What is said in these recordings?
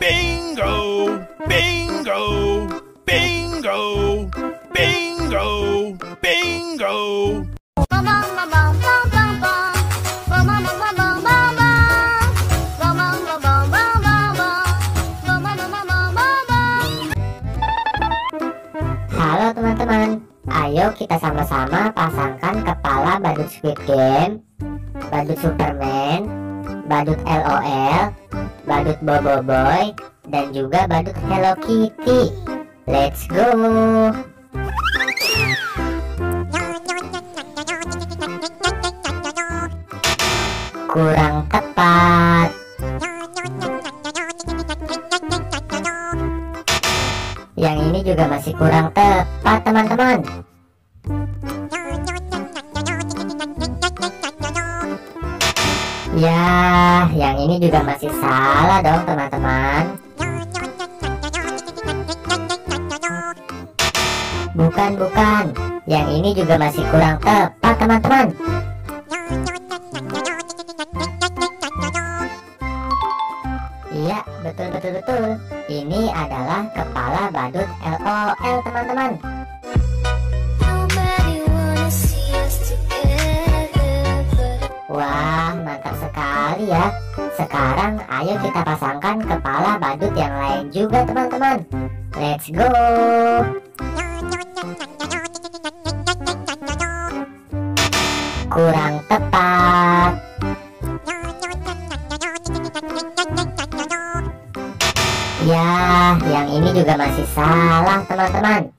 Bingo! Bingo! Bingo! Bingo! Bingo! Halo teman-teman, ayo kita sama-sama pasangkan kepala badut Squid Game, badut Superman, badut LOL, badut Boboiboy, dan juga badut Hello Kitty. Let's go! Kurang tepat. Yang ini juga masih kurang tepat teman-teman. Ya, yang ini juga masih salah dong teman-teman. Bukan, yang ini juga masih kurang tepat teman-teman. Iya, betul. Ini adalah kepala badut LOL teman-teman. Wah, mantap sekali ya. Sekarang ayo kita pasangkan kepala badut yang lain juga teman-teman. Let's go. Kurang tepat. Ya, yang ini juga masih salah teman-teman.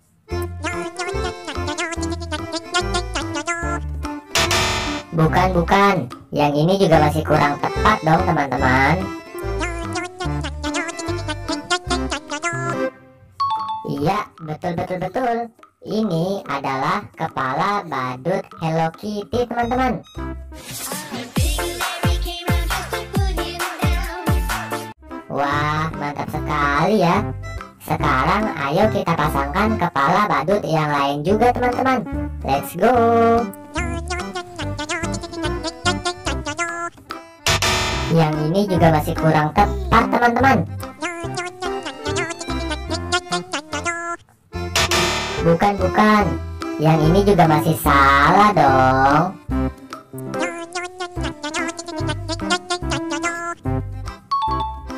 Bukan, yang ini juga masih kurang tepat dong teman-teman. Iya, betul. Ini adalah kepala badut Hello Kitty teman-teman. Wah, mantap sekali ya. Sekarang ayo kita pasangkan kepala badut yang lain juga teman-teman. Let's go. Yang ini juga masih kurang tepat teman-teman. Bukan, yang ini juga masih salah dong.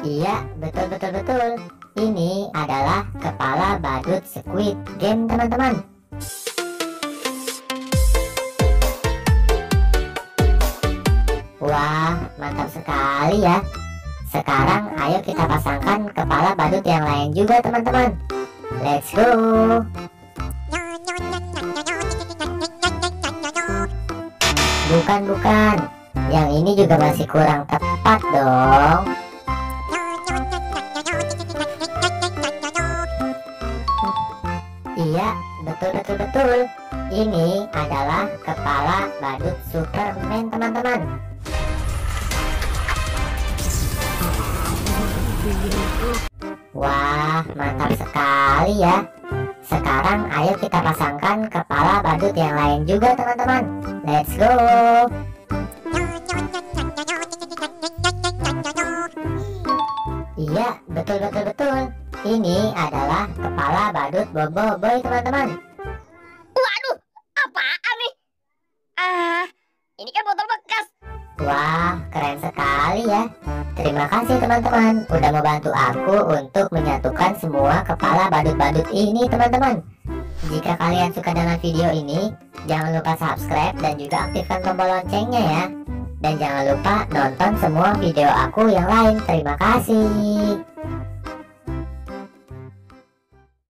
Iya, betul. Ini adalah kepala badut Squid Game teman-teman. Wah, mantap sekali ya. Sekarang ayo kita pasangkan kepala badut yang lain juga teman-teman. Let's go. Bukan, yang ini juga masih kurang tepat dong. Iya, betul. Ini adalah kepala badut Superman teman-teman. Wah, mantap sekali ya. Sekarang ayo kita pasangkan kepala badut yang lain juga teman-teman. Let's go. Iya, betul. Ini adalah kepala badut Boboiboy teman-teman. Waduh, apaan nih? Ini kan botol bekas. Wah, keren sekali ya. Terima kasih teman-teman udah membantu aku untuk menyatukan semua kepala badut-badut ini teman-teman. Jika kalian suka dengan video ini, jangan lupa subscribe dan juga aktifkan tombol loncengnya ya. Dan jangan lupa nonton semua video aku yang lain. Terima kasih.